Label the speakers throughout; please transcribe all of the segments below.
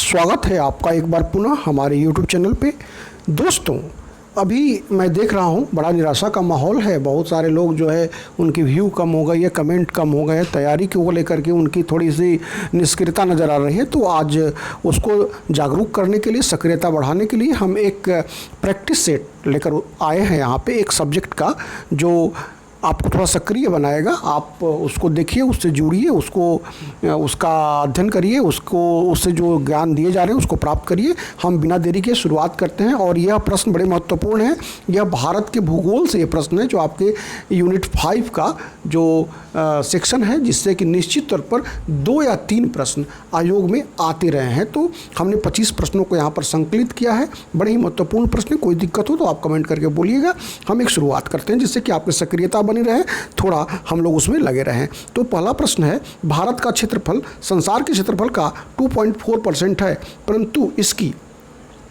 Speaker 1: स्वागत है आपका एक बार पुनः हमारे YouTube चैनल पे। दोस्तों, अभी मैं देख रहा हूँ बड़ा निराशा का माहौल है। बहुत सारे लोग जो है उनकी व्यू कम हो गई है, कमेंट कम हो गए हैं, तैयारी को लेकर के उनकी थोड़ी सी निष्क्रियता नज़र आ रही है। तो आज उसको जागरूक करने के लिए, सक्रियता बढ़ाने के लिए हम एक प्रैक्टिस सेट लेकर आए हैं यहाँ पे, एक सब्जेक्ट का जो आपको थोड़ा सक्रिय बनाएगा। आप उसको देखिए, उससे जुड़िए, उसका अध्ययन करिए, उससे जो ज्ञान दिए जा रहे हैं उसको प्राप्त करिए। हम बिना देरी के शुरुआत करते हैं और यह प्रश्न बड़े महत्वपूर्ण है। यह भारत के भूगोल से ये प्रश्न है जो आपके यूनिट 5 का जो सेक्शन है, जिससे कि निश्चित तौर पर 2 या 3 प्रश्न आयोग में आते रहे हैं। तो हमने 25 प्रश्नों को यहाँ पर संकलित किया है। बड़े ही महत्वपूर्ण प्रश्न। कोई दिक्कत हो तो आप कमेंट करके बोलिएगा। हम एक शुरुआत करते हैं जिससे कि आपकी सक्रियता बनी रहे, थोड़ा हम लोग उसमें लगे रहें। तो पहला प्रश्न है, भारत का क्षेत्रफल संसार के क्षेत्रफल का 2.4% है, परंतु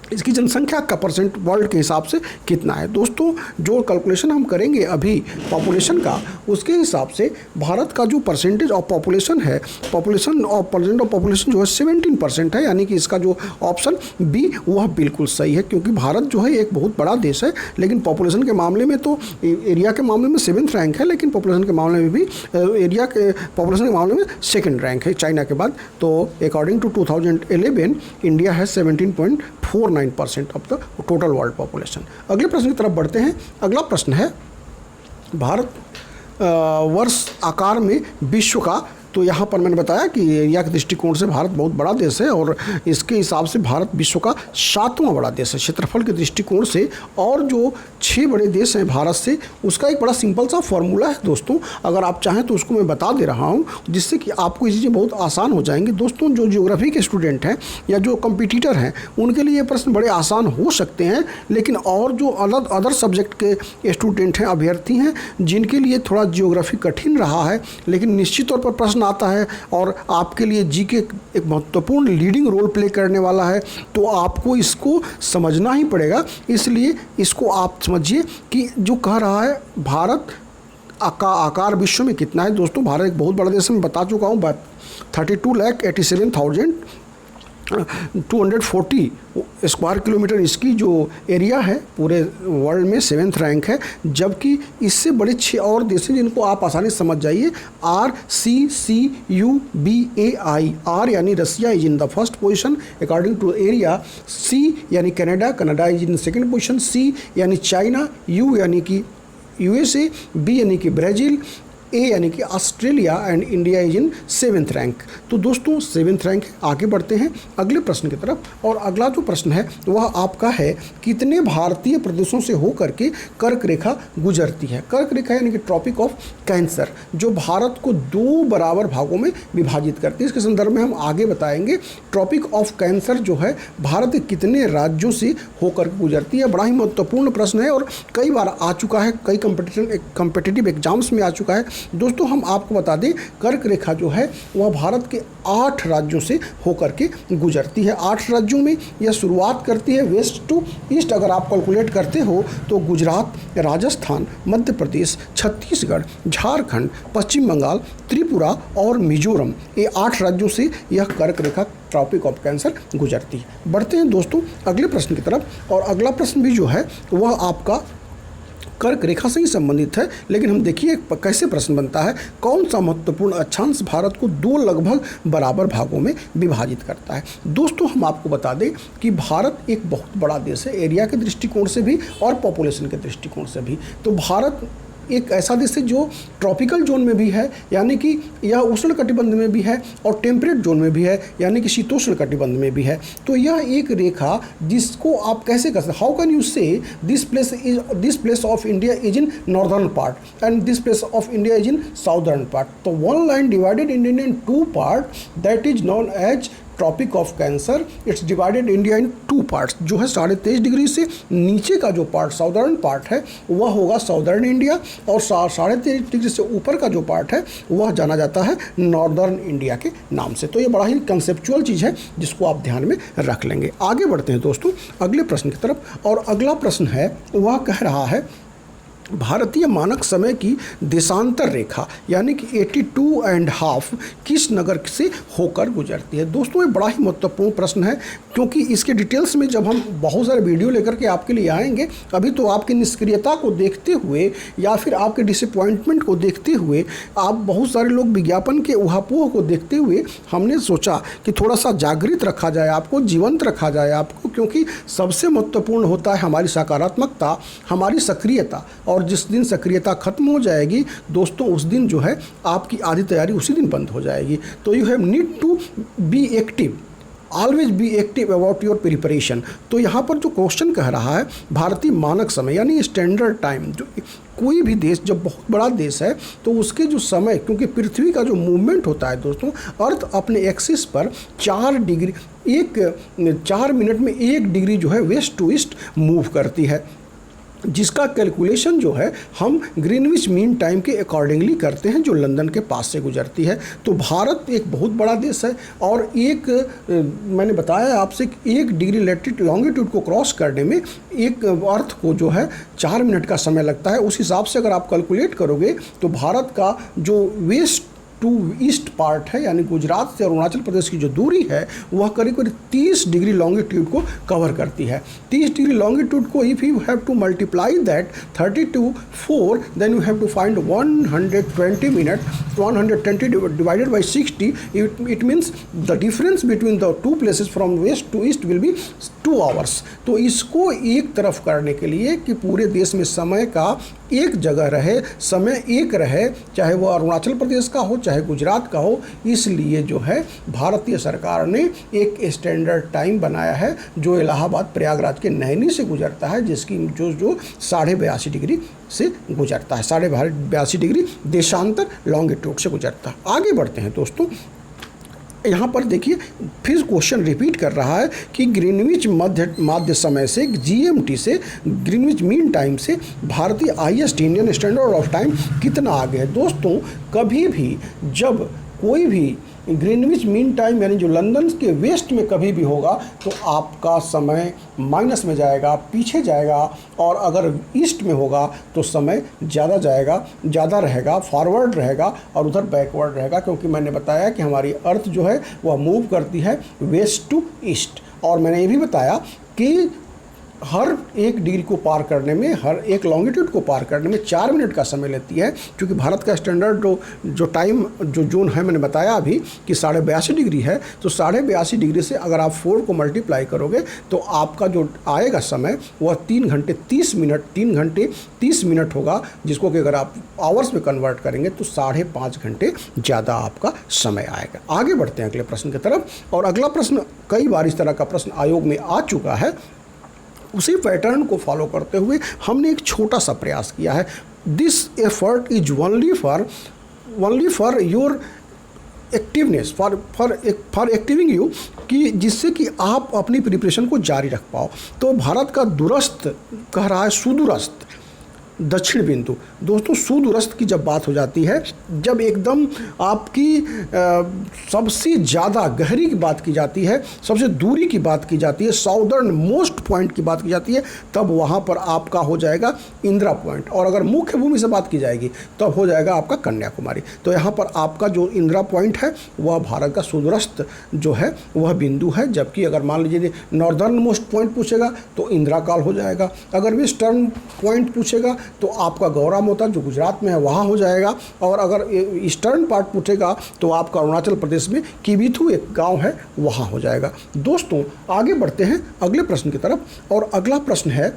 Speaker 1: इसकी जनसंख्या का परसेंट वर्ल्ड के हिसाब से कितना है। दोस्तों, जो कैलकुलेशन हम करेंगे अभी पॉपुलेशन का, उसके हिसाब से भारत का जो परसेंटेज ऑफ पॉपुलेशन है, परसेंट ऑफ पॉपुलेशन जो है 17% है। यानी कि इसका जो ऑप्शन बी वह बिल्कुल सही है, क्योंकि भारत जो है एक बहुत बड़ा देश है, लेकिन पॉपुलेशन के मामले में तो एरिया के मामले में 7th रैंक है, लेकिन पॉपुलेशन के मामले में भी पॉपुलेशन के मामले में 2nd रैंक है चाइना के बाद। तो अकॉर्डिंग टू 2011 इंडिया है 17.49% of the total world population. अगले प्रश्न की तरफ बढ़ते हैं। अगला प्रश्न है, भारत वर्ष आकार में विश्व का, तो यहाँ पर मैंने बताया कि एरिया के दृष्टिकोण से भारत बहुत बड़ा देश है और इसके हिसाब से भारत विश्व का 7वां बड़ा देश है क्षेत्रफल के दृष्टिकोण से। और जो 6 बड़े देश हैं भारत से, उसका एक बड़ा सिंपल सा फॉर्मूला है दोस्तों। अगर आप चाहें तो उसको मैं बता दे रहा हूँ, जिससे कि आपको ये चीज़ें बहुत आसान हो जाएंगी। दोस्तों, जो ज्योग्राफी के स्टूडेंट हैं या जो कम्पिटिटर हैं, उनके लिए ये प्रश्न बड़े आसान हो सकते हैं, लेकिन और जो अदर सब्जेक्ट के स्टूडेंट हैं, अभ्यर्थी हैं, जिनके लिए थोड़ा ज्योग्राफी कठिन रहा है, लेकिन निश्चित तौर पर प्रश्न आता है और आपके लिए जीके एक महत्वपूर्ण लीडिंग रोल प्ले करने वाला है, तो आपको इसको समझना ही पड़ेगा। इसलिए इसको आप समझिए कि जो कह रहा है भारत का आकार विश्व में कितना है। दोस्तों, भारत एक बहुत बड़ा देश है, मैं बता चुका हूँ। 32,87,240 स्क्वायर किलोमीटर इसकी जो एरिया है पूरे वर्ल्ड में 7th रैंक है। जबकि इससे बड़े 6 और देश हैं जिनको आप आसानी से समझ जाइए। RCCUBAI, आर यानी Russia is in the first position according to area, C यानी Canada is in second position, C यानी चाइना, यू यानी कि USA, बी यानी कि ब्राज़ील, ए यानी कि Australia and India is in 7th rank. तो दोस्तों 7th रैंक है। आगे बढ़ते हैं अगले प्रश्न की तरफ। और अगला जो प्रश्न है वह आपका है, कितने भारतीय प्रदेशों से होकर के कर्क रेखा गुजरती है। कर्क रेखा यानी कि ट्रॉपिक ऑफ कैंसर, जो भारत को 2 बराबर भागों में विभाजित करती है। इसके संदर्भ में हम आगे बताएंगे। ट्रॉपिक ऑफ कैंसर जो है भारत के कितने राज्यों से होकर गुजरती है। बड़ा ही महत्वपूर्ण प्रश्न है और कई बार आ चुका है, कई कॉम्पिटिटिव एग्जाम्स में आ चुका है। दोस्तों, हम आपको बता दें, कर्क रेखा जो है वह भारत के 8 राज्यों से होकर के गुजरती है। 8 राज्यों में यह शुरुआत करती है वेस्ट टू ईस्ट। अगर आप कैलकुलेट करते हो तो गुजरात, राजस्थान, मध्य प्रदेश, छत्तीसगढ़, झारखंड, पश्चिम बंगाल, त्रिपुरा और मिजोरम, ये 8 राज्यों से यह कर्क रेखा ट्रॉपिक ऑफ कैंसर गुजरती है। बढ़ते हैं दोस्तों अगले प्रश्न की तरफ। और अगला प्रश्न भी जो है वह आपका कर्क रेखा से ही संबंधित है, लेकिन हम देखिए कैसे प्रश्न बनता है। कौन सा महत्वपूर्ण अक्षांश भारत को 2 लगभग बराबर भागों में विभाजित करता है। दोस्तों, हम आपको बता दें कि भारत एक बहुत बड़ा देश है, एरिया के दृष्टिकोण से भी और पॉपुलेशन के दृष्टिकोण से भी। तो भारत एक ऐसा देश है जो ट्रॉपिकल जोन में भी है, यानी कि यह उष्ण कटिबंध में भी है, और टेम्परेट जोन में भी है, यानी कि शीतोष्ण कटिबंध में भी है। तो यह एक रेखा जिसको आप कैसे कर सकते, how can you say this place of India is in northern part and this place of India is in southern part. तो one line divided India in 2 part, that is known as Tropic of Cancer. It's divided India in 2 parts. जो है 23.5 degree से नीचे का जो part, southern part है, वह होगा साउदर्न इंडिया, और 23.5 डिग्री से ऊपर का जो पार्ट है वह जाना जाता है नॉर्दर्न इंडिया के नाम से। तो ये बड़ा ही कंसेप्चुअल चीज़ है जिसको आप ध्यान में रख लेंगे। आगे बढ़ते हैं दोस्तों अगले प्रश्न की तरफ। और अगला प्रश्न है वह कह रहा है भारतीय मानक समय की देशांतर रेखा यानी कि 82.5 किस नगर से होकर गुजरती है। दोस्तों ये बड़ा ही महत्वपूर्ण प्रश्न है, क्योंकि इसके डिटेल्स में जब हम बहुत सारे वीडियो लेकर के आपके लिए आएंगे, अभी तो आपकी निष्क्रियता को देखते हुए या फिर आपके डिसअपॉइंटमेंट को देखते हुए, आप बहुत सारे लोग विज्ञापन के उहापोह को देखते हुए हमने सोचा कि थोड़ा सा जागृत रखा जाए, आपको जीवंत रखा जाए आपको, क्योंकि सबसे महत्वपूर्ण होता है हमारी सकारात्मकता, हमारी सक्रियता। और जिस दिन सक्रियता खत्म हो जाएगी दोस्तों, उस दिन जो है आपकी आधी तैयारी उसी दिन बंद हो जाएगी। तो you have need to be active, always be active about your preparation. तो यहाँ पर जो क्वेश्चन कह रहा है भारतीय मानक समय यानी स्टैंडर्ड टाइम, जो कोई भी देश जब बहुत बड़ा देश है तो उसके जो समय, क्योंकि पृथ्वी का जो मूवमेंट होता है दोस्तों, अर्थ अपने एक्सिस पर 4 मिनट में 1 डिग्री जो है वेस्ट टू ईस्ट मूव करती है, जिसका कैलकुलेशन जो है हम ग्रीनविच मीन टाइम के अकॉर्डिंगली करते हैं, जो लंदन के पास से गुजरती है। तो भारत एक बहुत बड़ा देश है और मैंने बताया आपसे कि 1 डिग्री लॉन्गिट्यूड को क्रॉस करने में एक अर्थ को जो है 4 मिनट का समय लगता है। उस हिसाब से अगर आप कैलकुलेट करोगे तो भारत का जो वेस्ट टू ईस्ट पार्ट है यानी गुजरात से अरुणाचल प्रदेश की जो दूरी है वह करीब करीब 30 डिग्री लॉन्गिट्यूड को कवर करती है। 30 डिग्री लॉन्गिट्यूड को if you have to multiply that 32 then you have to find 120 minute, 120 divided by 60, it means the difference between the 2 places from west to east will be 2 hours. तो इसको एक तरफ करने के लिए कि पूरे देश में समय का एक जगह रहे, समय एक रहे, चाहे वो अरुणाचल प्रदेश का हो चाहे गुजरात का हो, इसलिए जो है भारतीय सरकार ने एक स्टैंडर्ड टाइम बनाया है जो इलाहाबाद प्रयागराज के नैनी से गुजरता है, जिसकी जो 82.5 डिग्री से गुजरता है, 82.5 डिग्री देशांतर लॉन्गिट्यूड से गुजरता है। आगे बढ़ते हैं दोस्तों, यहाँ पर देखिए फिर क्वेश्चन रिपीट कर रहा है कि ग्रीनविच माध्य समय से, जीएमटी से, ग्रीनविच मीन टाइम से भारतीय IST Indian standard of time कितना आगे है। दोस्तों कभी भी जब कोई भी ग्रीनविच मीन टाइम यानी जो लंदन के वेस्ट में कभी भी होगा तो आपका समय माइनस में जाएगा, पीछे जाएगा, और अगर ईस्ट में होगा तो समय ज़्यादा जाएगा, ज़्यादा रहेगा, फॉरवर्ड रहेगा और उधर बैकवर्ड रहेगा, क्योंकि मैंने बताया कि हमारी अर्थ जो है वह मूव करती है वेस्ट टू ईस्ट। और मैंने ये भी बताया कि हर 1 डिग्री को पार करने में, हर एक लॉन्गिट्यूड को पार करने में 4 मिनट का समय लेती है, क्योंकि भारत का स्टैंडर्ड जो टाइम जो जोन है मैंने बताया अभी कि 82.5 डिग्री है। तो 82.5 डिग्री से अगर आप 4 को मल्टीप्लाई करोगे तो आपका जो आएगा समय वह 3 घंटे 30 मिनट होगा, जिसको कि अगर आप आवर्स में कन्वर्ट करेंगे तो 5.5 घंटे ज़्यादा आपका समय आएगा। आगे बढ़ते हैं अगले प्रश्न की तरफ, और अगला प्रश्न कई बार इस तरह का प्रश्न आयोग में आ चुका है। उसी पैटर्न को फॉलो करते हुए हमने एक छोटा सा प्रयास किया है। This effort is only for your activeness, for activing you, कि जिससे कि आप अपनी प्रिपरेशन को जारी रख पाओ। तो भारत का दूरस्थ कह रहा है सुदूरस्थ दक्षिण बिंदु। दोस्तों सुदूरस्थ की जब बात हो जाती है, जब एकदम आपकी सबसे ज़्यादा गहरी की बात की जाती है, सबसे दूरी की बात की जाती है, साउदर्न मोस्ट पॉइंट की बात की जाती है, तब वहाँ पर आपका हो जाएगा इंदिरा पॉइंट। और अगर मुख्य भूमि से बात की जाएगी तब हो जाएगा आपका कन्याकुमारी। तो यहाँ पर आपका जो इंदिरा पॉइंट है वह भारत का सुदूरस्थ जो है वह बिंदु है। जबकि अगर मान लीजिए नॉर्दर्न मोस्ट पॉइंट पूछेगा तो इंदिरा काल हो जाएगा। अगर वेस्टर्न पॉइंट पूछेगा तो आपका गौरा मोता जो गुजरात में है वहाँ हो जाएगा। और अगर ईस्टर्न पार्ट पूछेगा तो आपका अरुणाचल प्रदेश में किबिथु एक गांव है वहाँ हो जाएगा। दोस्तों आगे बढ़ते हैं अगले प्रश्न की तरफ, और अगला प्रश्न है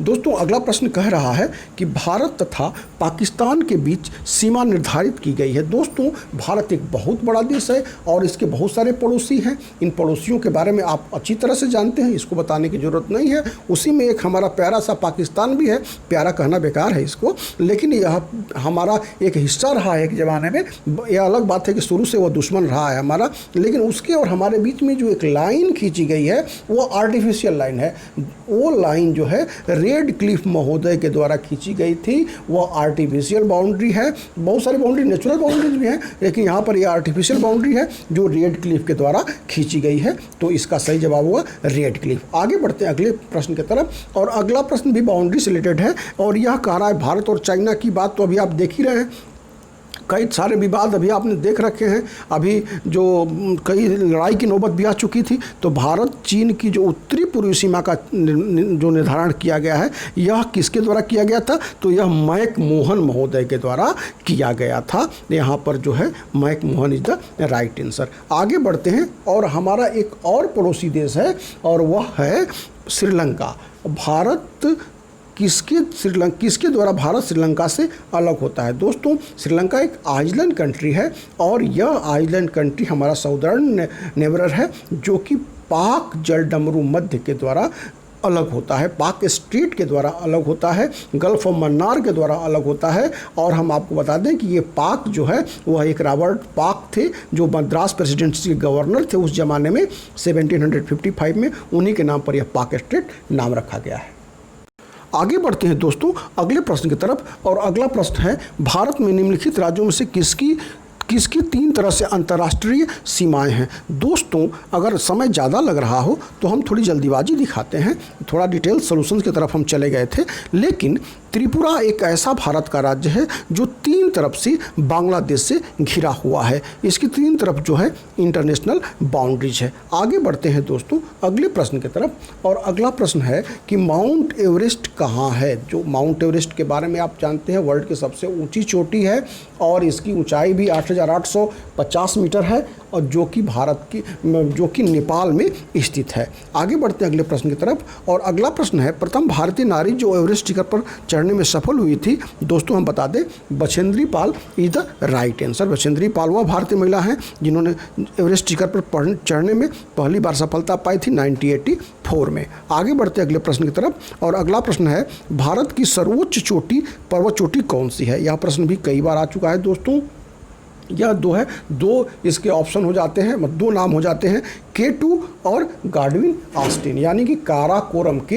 Speaker 1: दोस्तों, अगला प्रश्न कह रहा है कि भारत तथा पाकिस्तान के बीच सीमा निर्धारित की गई है। दोस्तों भारत एक बहुत बड़ा देश है और इसके बहुत सारे पड़ोसी हैं। इन पड़ोसियों के बारे में आप अच्छी तरह से जानते हैं, इसको बताने की ज़रूरत नहीं है। उसी में एक हमारा प्यारा सा पाकिस्तान भी है, प्यारा कहना बेकार है इसको, लेकिन यह हमारा एक हिस्सा रहा है एक ज़माने में। यह अलग बात है कि शुरू से वह दुश्मन रहा है हमारा, लेकिन उसके और हमारे बीच में जो एक लाइन खींची गई है वो आर्टिफिशियल लाइन है। वो लाइन जो है रेड क्लिफ महोदय के द्वारा खींची गई थी। वह आर्टिफिशियल बाउंड्री है। बहुत सारी बाउंड्री नेचुरल बाउंड्रीज भी हैं, लेकिन यहाँ पर यह आर्टिफिशियल बाउंड्री है जो रेड क्लिफ के द्वारा खींची गई है। तो इसका सही जवाब हुआ रेड क्लिफ। आगे बढ़ते हैं अगले प्रश्न की तरफ, और अगला प्रश्न भी बाउंड्री से रिलेटेड है, और यह कह रहा है भारत और चाइना की बात तो अभी आप देख ही रहे हैं। कई सारे विवाद अभी आपने देख रखे हैं, अभी जो कई लड़ाई की नौबत भी आ चुकी थी। तो भारत चीन की जो उत्तरी पूर्वी सीमा का जो निर्धारण किया गया है, यह किसके द्वारा किया गया था? तो यह मैकमोहन महोदय के द्वारा किया गया था। यहाँ पर जो है McMahon is the right answer. आगे बढ़ते हैं, और हमारा एक और पड़ोसी देश है, और वह है श्रीलंका। भारत किसके द्वारा भारत श्रीलंका से अलग होता है? दोस्तों, श्रीलंका एक आइलैंड कंट्री है, और यह आइलैंड कंट्री हमारा साउदर्न नेबरर है, जो कि पाक जलडमरू मध्य के द्वारा अलग होता है, पाक स्ट्रीट के द्वारा अलग होता है, गल्फ ऑफ मन्नार के द्वारा अलग होता है। और हम आपको बता दें कि ये पाक जो है वह एक रॉबर्ट पाक थे, जो मद्रास प्रेसिडेंसी के गवर्नर थे उस ज़माने में 1755 में। उन्हीं के नाम पर यह पाक स्ट्रीट नाम रखा गया है। आगे बढ़ते हैं दोस्तों अगले प्रश्न की तरफ, और अगला प्रश्न है भारत में निम्नलिखित राज्यों में से किसकी 3 तरह से अंतर्राष्ट्रीय सीमाएं हैं? दोस्तों, अगर समय ज़्यादा लग रहा हो तो हम थोड़ी जल्दीबाजी दिखाते हैं, थोड़ा डिटेल सॉल्यूशंस की तरफ हम चले गए थे। लेकिन त्रिपुरा एक ऐसा भारत का राज्य है जो 3 तरफ से बांग्लादेश से घिरा हुआ है। इसकी 3 तरफ जो है इंटरनेशनल बाउंड्रीज है। आगे बढ़ते हैं दोस्तों अगले प्रश्न की तरफ, और अगला प्रश्न है कि माउंट एवरेस्ट कहाँ है? जो माउंट एवरेस्ट के बारे में आप जानते हैं, वर्ल्ड की सबसे ऊंची चोटी है, और इसकी ऊंचाई भी 8,850 मीटर है, और जो कि नेपाल में स्थित है। आगे बढ़ते हैं अगले प्रश्न की तरफ, और अगला प्रश्न है प्रथम भारतीय नारी जो एवरेस्ट शिखर पर चढ़ने में सफल हुई थी। दोस्तों, हम बता दें Bachendri Pal is the right answer. Bachendri Pal वह भारतीय महिला हैं जिन्होंने एवरेस्ट शिखर पर चढ़ने में पहली बार सफलता पाई थी 1984 में। आगे बढ़ते हैं अगले प्रश्न की तरफ, और अगला प्रश्न है भारत की सर्वोच्च चोटी पर्वत चोटी कौन सी है? यह प्रश्न भी कई बार आ चुका है दोस्तों। यह दो इसके ऑप्शन हो जाते हैं, 2 नाम हो जाते हैं, K2 और गार्डविन ऑस्टिन, यानी कि काराकोरम, K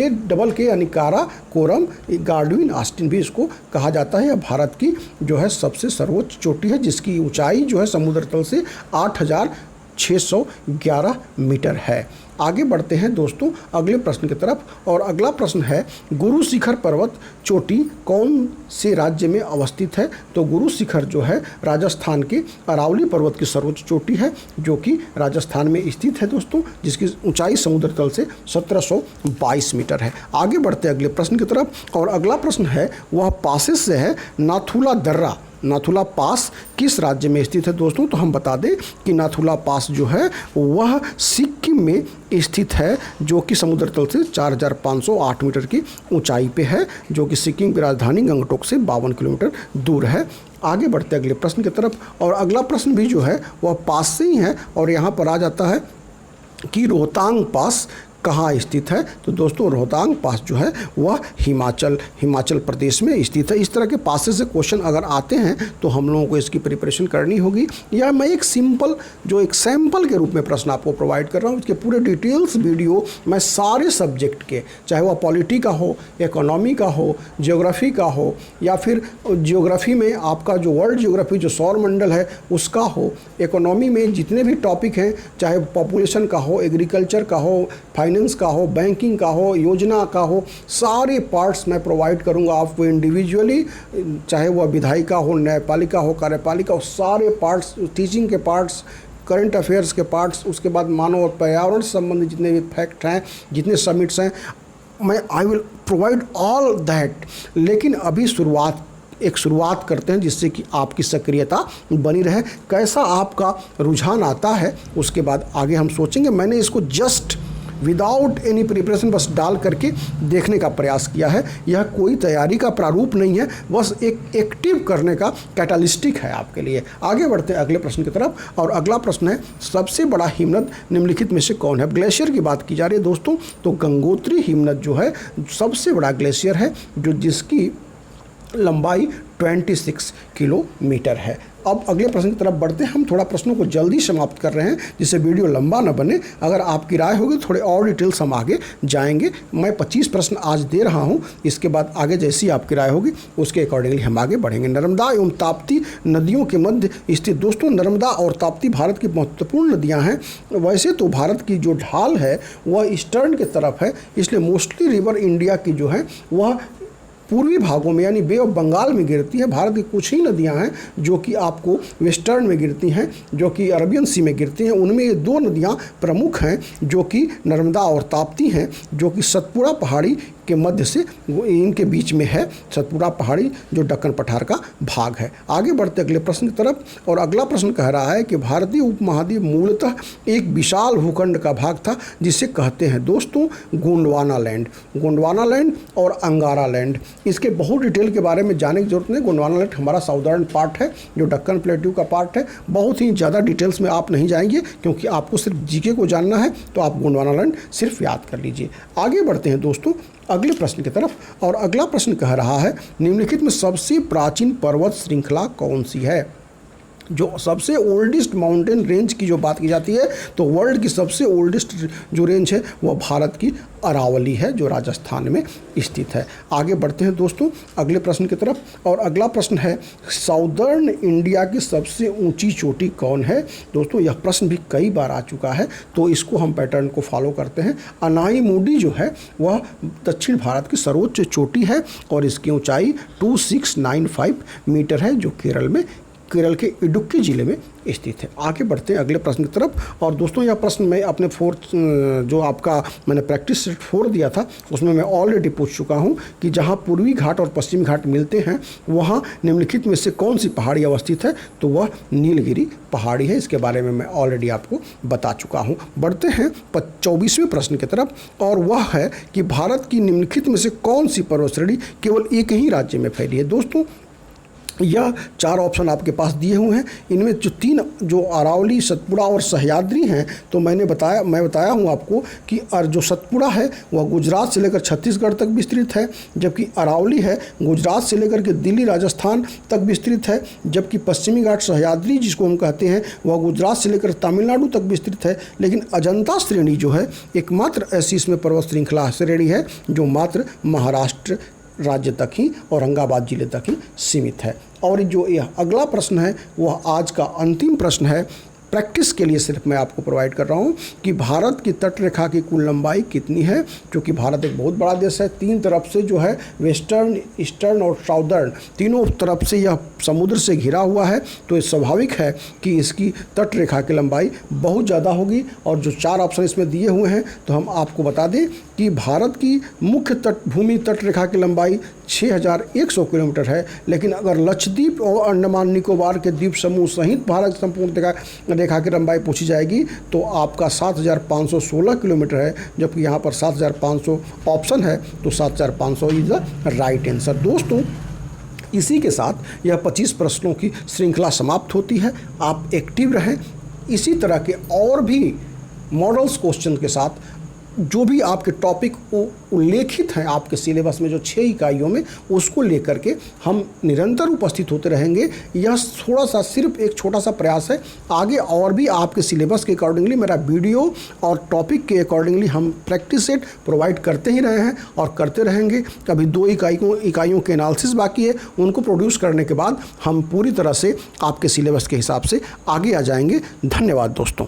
Speaker 1: यानी काराकोरम, गार्डविन ऑस्टिन भी इसको कहा जाता है। यह भारत की जो है सबसे सर्वोच्च चोटी है, जिसकी ऊंचाई जो है समुद्र तल से 8,611 मीटर है। आगे बढ़ते हैं दोस्तों अगले प्रश्न की तरफ, और अगला प्रश्न है गुरु शिखर पर्वत चोटी कौन से राज्य में अवस्थित है? तो गुरु शिखर जो है राजस्थान के अरावली पर्वत की सर्वोच्च चोटी है, जो कि राजस्थान में स्थित है दोस्तों, जिसकी ऊंचाई समुद्र तल से 1722 मीटर है। आगे बढ़ते हैं अगले प्रश्न की तरफ, और अगला प्रश्न है वह पासेस से है नाथुला दर्रा। नाथुला पास किस राज्य में स्थित है दोस्तों? तो हम बता दें कि नाथुला पास जो है वह सिक्किम में स्थित है, जो कि समुद्र तल से 4,508 मीटर की ऊंचाई पे है, जो कि सिक्किम की राजधानी गंगटोक से 52 किलोमीटर दूर है। आगे बढ़ते अगले प्रश्न की तरफ, और अगला प्रश्न भी जो है वह पास से ही है, और यहाँ पर आ जाता है कि रोहतांग पास कहाँ स्थित है? तो दोस्तों रोहतांग पास जो है वह हिमाचल प्रदेश में स्थित है। इस तरह के पासेस से क्वेश्चन अगर आते हैं तो हम लोगों को इसकी प्रिपरेशन करनी होगी, या मैं एक सैम्पल के रूप में प्रश्न आपको प्रोवाइड कर रहा हूँ। इसके पूरे डिटेल्स वीडियो मैं सारे सब्जेक्ट के, चाहे वह पॉलिटी का हो, इकोनॉमी का हो, ज्योग्राफी का हो, या फिर ज्योग्राफी में आपका जो वर्ल्ड ज्योग्राफी जो सौर मंडल है उसका हो, इकोनॉमी में जितने भी टॉपिक हैं, चाहे पॉपुलेशन का हो, एग्रीकल्चर का हो, फाइनेंस का हो, बैंकिंग का हो, योजना का हो, सारे पार्ट्स मैं प्रोवाइड करूंगा आपको इंडिविजुअली, चाहे वह विधायिका हो, न्यायपालिका हो, कार्यपालिका हो, सारे पार्ट्स, टीचिंग के पार्ट्स, करंट अफेयर्स के पार्ट्स, उसके बाद मानव और पर्यावरण से संबंधित जितने भी फैक्ट हैं, जितने समिट्स हैं, I will provide all that. लेकिन अभी शुरुआत करते हैं, जिससे कि आपकी सक्रियता बनी रहे। कैसा आपका रुझान आता है उसके बाद आगे हम सोचेंगे। मैंने इसको जस्ट विदाउट एनी प्रिपरेशन बस डाल करके देखने का प्रयास किया है। यह कोई तैयारी का प्रारूप नहीं है, बस एक एक्टिव करने का कैटालिस्टिक है आपके लिए। आगे बढ़ते हैं अगले प्रश्न की तरफ, और अगला प्रश्न है सबसे बड़ा हिमनद निम्नलिखित में से कौन है? ग्लेशियर की बात की जा रही है दोस्तों, तो गंगोत्री हिमनद जो है सबसे बड़ा ग्लेशियर है, जो जिसकी लंबाई 26 किलोमीटर है। अब अगले प्रश्न की तरफ बढ़ते हैं। हम थोड़ा प्रश्नों को जल्दी समाप्त कर रहे हैं जिससे वीडियो लंबा न बने। अगर आपकी राय होगी थोड़े और डिटेल्स हम आगे जाएंगे। मैं 25 प्रश्न आज दे रहा हूं, इसके बाद आगे जैसी आपकी राय होगी उसके अकॉर्डिंगली हम आगे बढ़ेंगे। नर्मदा एवं ताप्ती नदियों के मध्य स्थित, दोस्तों नर्मदा और ताप्ती भारत की महत्वपूर्ण नदियां हैं। वैसे तो भारत की जो ढाल है वह ईस्टर्न की तरफ है, इसलिए मोस्टली रिवर इंडिया की जो है वह पूर्वी भागों में यानी बे ऑफ बंगाल में गिरती है। भारत की कुछ ही नदियां हैं जो कि आपको वेस्टर्न में गिरती हैं, जो कि अरबियन सी में गिरती हैं। उनमें ये दो नदियां प्रमुख हैं जो कि नर्मदा और ताप्ती हैं, जो कि सतपुड़ा पहाड़ी के मध्य से इनके बीच में है। सतपुड़ा पहाड़ी जो दक्कन पठार का भाग है। आगे बढ़ते अगले प्रश्न की तरफ, और अगला प्रश्न कह रहा है कि भारतीय उपमहाद्वीप मूलतः एक विशाल भूखंड का भाग था जिसे कहते हैं दोस्तों गोंडवाना लैंड। गोंडवाना लैंड और अंगारा लैंड, इसके बहुत डिटेल के बारे में जानने की जरूरत नहीं। गोंडवाना लैंड हमारा साउदर्न पार्ट है जो दक्कन प्लेट्यू का पार्ट है। बहुत ही ज़्यादा डिटेल्स में आप नहीं जाएंगे क्योंकि आपको सिर्फ जीके को जानना है, तो आप गोंडवाना लैंड सिर्फ याद कर लीजिए। आगे बढ़ते हैं दोस्तों अगले प्रश्न की तरफ, और अगला प्रश्न कह रहा है निम्नलिखित में सबसे प्राचीन पर्वत श्रृंखला कौन सी है। जो सबसे ओल्डेस्ट माउंटेन रेंज की जो बात की जाती है तो वर्ल्ड की सबसे ओल्डेस्ट जो रेंज है वह भारत की अरावली है जो राजस्थान में स्थित है। आगे बढ़ते हैं दोस्तों अगले प्रश्न की तरफ, और अगला प्रश्न है साउदर्न इंडिया की सबसे ऊंची चोटी कौन है। दोस्तों यह प्रश्न भी कई बार आ चुका है तो इसको हम पैटर्न को फॉलो करते हैं। अनाईमुडी जो है वह दक्षिण भारत की सर्वोच्च चोटी है और इसकी ऊंचाई 2695 मीटर है जो केरल के इडुक्की जिले में स्थित है। आगे बढ़ते हैं अगले प्रश्न की तरफ, और दोस्तों यह प्रश्न मैं अपने जो आपका मैंने प्रैक्टिस सेट 4 दिया था उसमें मैं ऑलरेडी पूछ चुका हूं कि जहां पूर्वी घाट और पश्चिमी घाट मिलते हैं वहां निम्नलिखित में से कौन सी पहाड़ी अवस्थित है, तो वह नीलगिरी पहाड़ी है। इसके बारे में मैं ऑलरेडी आपको बता चुका हूँ। बढ़ते हैं 24वें प्रश्न की तरफ, और वह है कि भारत की निम्नलिखित में से कौन सी पर्वत श्रेणी केवल एक ही राज्य में फैली है। दोस्तों यह 4 ऑप्शन आपके पास दिए हुए हैं। इनमें जो 3 जो अरावली, सतपुड़ा और सह्याद्री हैं, तो मैं बताया हूँ आपको कि जो सतपुड़ा है वह गुजरात से लेकर छत्तीसगढ़ तक विस्तृत है, जबकि अरावली है गुजरात से लेकर के दिल्ली राजस्थान तक विस्तृत है, जबकि पश्चिमी घाट सह्याद्री जिसको हम कहते हैं वह गुजरात से लेकर तमिलनाडु तक विस्तृत है। लेकिन अजंता श्रेणी जो है एकमात्र ऐसी इसमें पर्वत श्रृंखला श्रेणी है जो मात्र महाराष्ट्र राज्य तक ही औरंगाबाद जिले तक ही सीमित है। और जो यह अगला प्रश्न है वह आज का अंतिम प्रश्न है। प्रैक्टिस के लिए सिर्फ मैं आपको प्रोवाइड कर रहा हूं कि भारत की तट रेखा की कुल लंबाई कितनी है, क्योंकि भारत एक बहुत बड़ा देश है। 3 तरफ से जो है वेस्टर्न, ईस्टर्न और साउदर्न तीनों तरफ से यह समुद्र से घिरा हुआ है, तो ये स्वाभाविक है कि इसकी तट रेखा की लंबाई बहुत ज़्यादा होगी। और जो 4 ऑप्शन इसमें दिए हुए हैं तो हम आपको बता दें कि भारत की मुख्य भूमि तट रेखा की लंबाई 6100 किलोमीटर है, लेकिन अगर लक्षद्वीप और अंडमान निकोबार के द्वीप समूह सहित भारत की संपूर्ण रेखा की लंबाई पूछी जाएगी तो आपका 7516 किलोमीटर है, जबकि यहाँ पर 7500 ऑप्शन है, तो 7500 इज द राइट आंसर। दोस्तों इसी के साथ यह 25 प्रश्नों की श्रृंखला समाप्त होती है। आप एक्टिव रहें, इसी तरह के और भी मॉडल्स क्वेश्चन के साथ जो भी आपके टॉपिक उल्लेखित हैं आपके सिलेबस में जो 6 इकाइयों में, उसको लेकर के हम निरंतर उपस्थित होते रहेंगे। यह थोड़ा सा सिर्फ एक छोटा सा प्रयास है। आगे और भी आपके सिलेबस के अकॉर्डिंगली मेरा वीडियो और टॉपिक के अकॉर्डिंगली हम प्रैक्टिस सेट प्रोवाइड करते ही रहे हैं और करते रहेंगे। अभी 2 इकाइयों के एनालिसिस बाकी है, उनको प्रोड्यूस करने के बाद हम पूरी तरह से आपके सिलेबस के हिसाब से आगे आ जाएंगे। धन्यवाद दोस्तों।